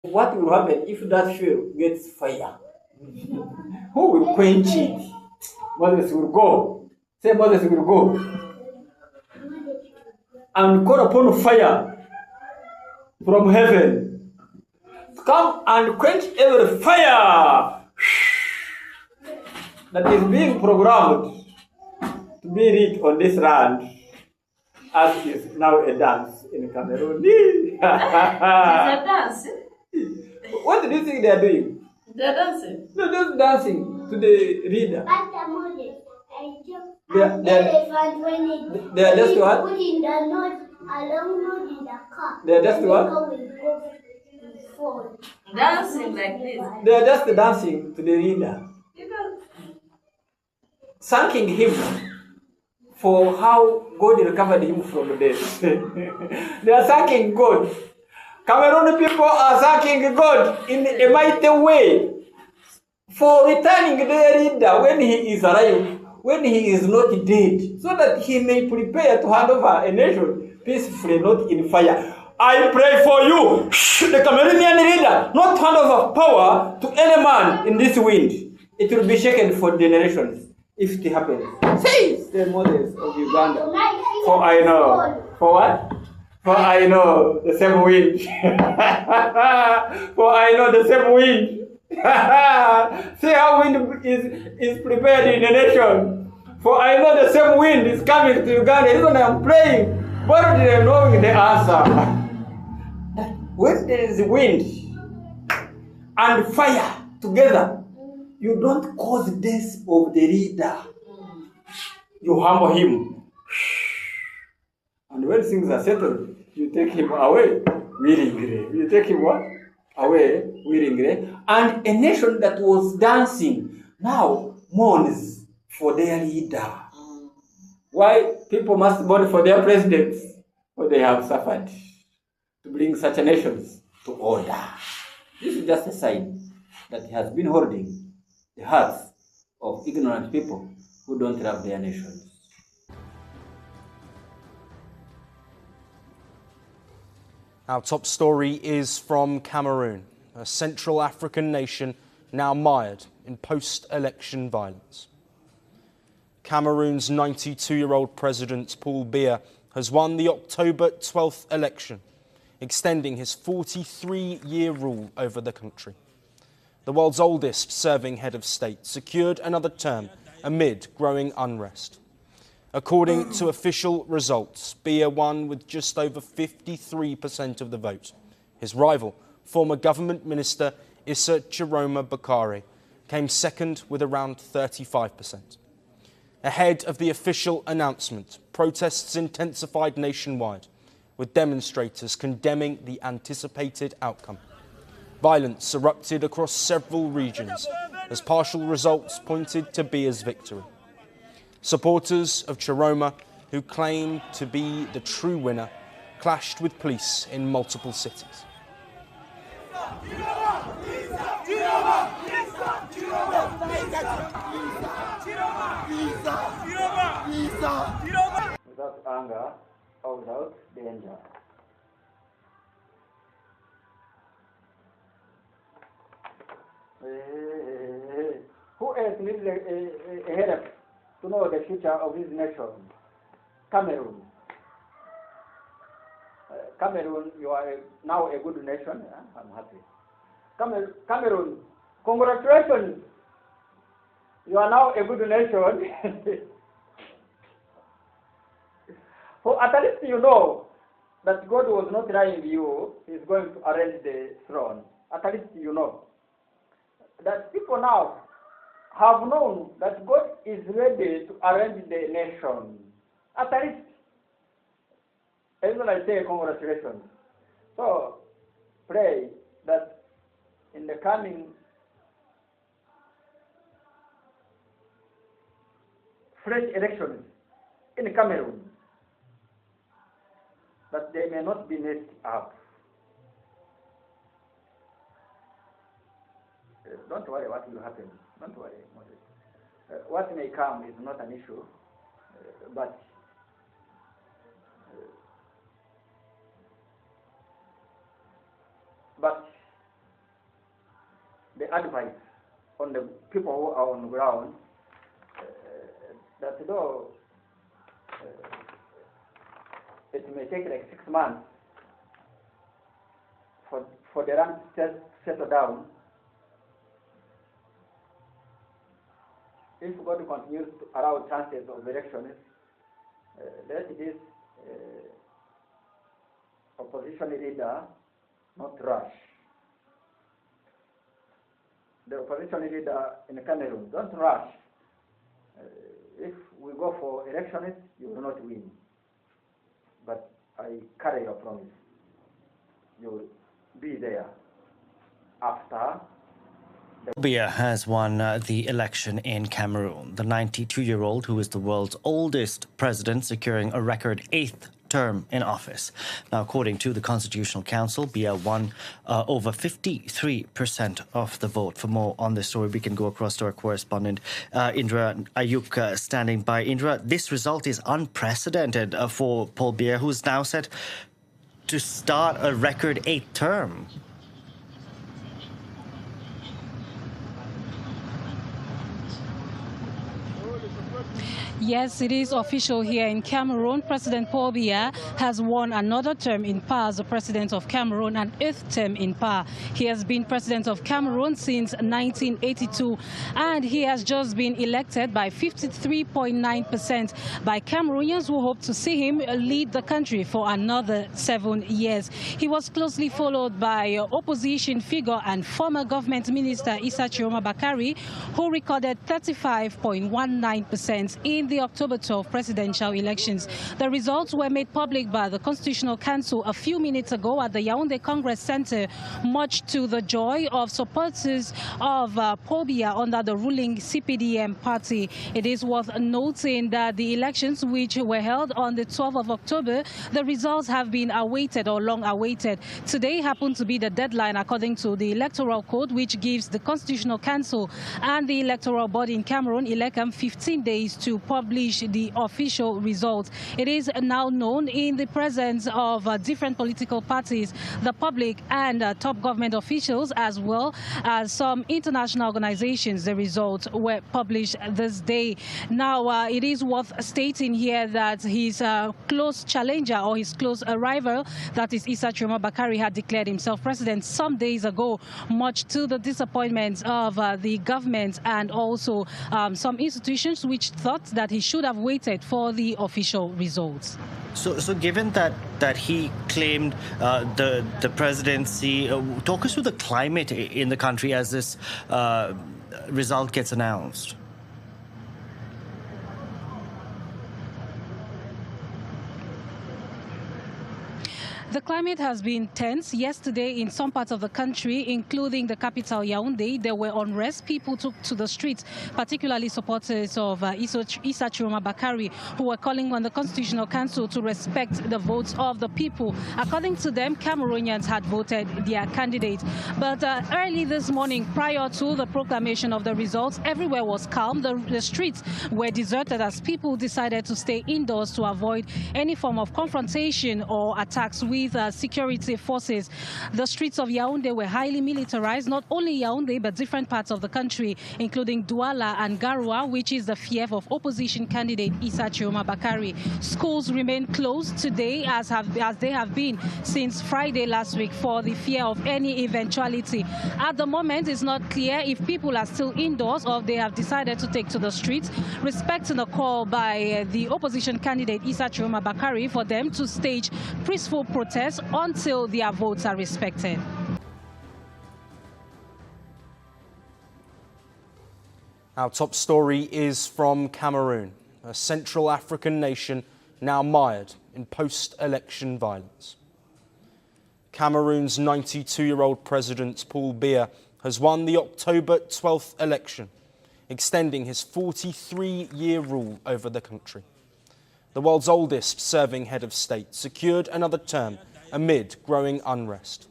What will happen if that fuel gets fire? Who will quench it? Moses will go. Say Moses will go and call upon fire from heaven. Come and quench every fire that is being programmed to be lit on this land, as is now a dance in Cameroon. It's a dance. What do you think they are doing? They're dancing. They're just dancing to the reader. They are just what? They are just what? Dancing like this. They are just dancing to the reader. Thanking him for how God recovered him from death. They are thanking God. Cameroon people are thanking God in a mighty way for returning their leader when he is alive, when he is not dead, so that he may prepare to hand over a nation peacefully, not in fire. I pray for you, the Cameroonian leader, not hand over power to any man in this wind. It will be shaken for generations if it happens. Says the Moses of Uganda. For I know. For what? For I know the same wind. For I know the same wind. See how wind is prepared in the nation. For I know the same wind is coming to Uganda. Even I'm praying, but they knowing the answer. When there is wind and fire together, you don't cause death of the leader. You humble him. And when things are settled, you take him away willingly. You take him what? Away willingly. And a nation that was dancing now mourns for their leader. Why people must mourn for their presidents? For they have suffered to bring such nations to order. This is just a sign that he has been holding the hearts of ignorant people who don't love their nations. Our top story is from Cameroon, a Central African nation now mired in post-election violence. Cameroon's 92-year-old president, Paul Biya, has won the October 12th election, extending his 43-year rule over the country. The world's oldest serving head of state secured another term amid growing unrest. According to official results, Biya won with just over 53% of the vote. His rival, former government minister Issa Chiroma Bakari, came second with around 35%. Ahead of the official announcement, protests intensified nationwide, with demonstrators condemning the anticipated outcome. Violence erupted across several regions as partial results pointed to Biya's victory. Supporters of Chiroma, who claimed to be the true winner, clashed with police in multiple cities. Without anger or without danger. Who else needs a help to know the future of his nation? Cameroon. Cameroon, you are now a good nation. I'm happy. Cameroon, congratulations. You are now a good nation. For at least you know that God was not lying you. He's going to arrange the throne. At least you know. That people now have known that God is ready to arrange the nation. At least, even I say congratulations. So, pray that in the coming fresh elections in Cameroon, that they may not be messed up. Don't worry what will happen. Don't worry. What may come is not an issue, but advice on the people who are on the ground that though it may take like 6 months for the land to settle down. If God continues to allow chances of elections, let this opposition leader not rush. The opposition leader in Cameroon, don't rush. If we go for elections, you will not win. But I carry your promise. You will be there after. Biya has won the election in Cameroon. The 92-year-old, who is the world's oldest president, securing a record 8th term in office. Now, according to the Constitutional Council, Biya won over 53% of the vote. For more on this story, we can go across to our correspondent, Indra Ayuk, standing by. Indra, this result is unprecedented for Paul Biya, who's now set to start a record 8th term. Yes, it is official here in Cameroon. President Paul Biya has won another term in power as the president of Cameroon, an 8th term in power. He has been president of Cameroon since 1982, and he has just been elected by 53.9% by Cameroonians who hope to see him lead the country for another 7 years. He was closely followed by opposition figure and former government minister Issa Chiroma Bakari, who recorded 35.19% in the October 12 presidential elections. The results were made public by the Constitutional Council a few minutes ago at the Yaoundé Congress Center, much to the joy of supporters of Paul Biya under the ruling CPDM party. It is worth noting that the elections, which were held on the 12th of October, the results have been awaited or long awaited. Today happened to be the deadline according to the Electoral Code, which gives the Constitutional Council and the electoral body in Cameroon, ELECAM, 15 days to publish the official results. It is now known in the presence of different political parties, the public and top government officials, as well as some international organizations. The results were published this day. Now, it is worth stating here that his close challenger or his close rival, that is Issa Chiroma Bakari, had declared himself president some days ago, much to the disappointment of the government and also some institutions which thought that he should have waited for the official results. So given that he claimed the presidency, talk us through the climate in the country as this result gets announced. The climate has been tense. Yesterday, in some parts of the country, including the capital Yaoundé, there were unrest. People took to the streets, particularly supporters of Issa Chiroma Bakari, who were calling on the Constitutional Council to respect the votes of the people. According to them, Cameroonians had voted their candidate. But early this morning, prior to the proclamation of the results, everywhere was calm. The streets were deserted as people decided to stay indoors to avoid any form of confrontation or attacks with security forces. The streets of Yaoundé were highly militarized, not only Yaoundé, but different parts of the country, including Douala and Garoua, which is the fief of opposition candidate Issa Chiroma Bakari. Schools remain closed today, as they have been since Friday last week, for the fear of any eventuality. At the moment, it's not clear if people are still indoors or they have decided to take to the streets, respecting a call by the opposition candidate Issa Chiroma Bakari for them to stage peaceful protests until their votes are respected. Our top story is from Cameroon, a Central African nation now mired in post-election violence. Cameroon's 92-year-old president, Paul Biya, has won the October 12th election, extending his 43-year rule over the country. The world's oldest serving head of state secured another term amid growing unrest.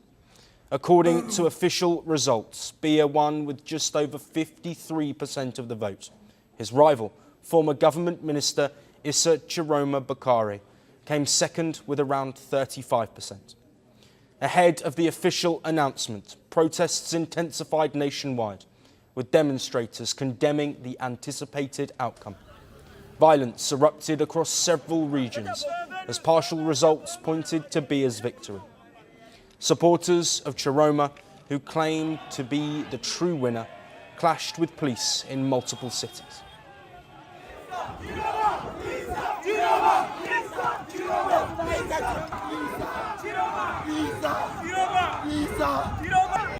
According to official results, Biya won with just over 53% of the vote. His rival, former government minister Issa Chiroma Bakari, came second with around 35%. Ahead of the official announcement, protests intensified nationwide, with demonstrators condemning the anticipated outcome. Violence erupted across several regions as partial results pointed to Biya's victory. Supporters of Chiroma, who claimed to be the true winner, clashed with police in multiple cities.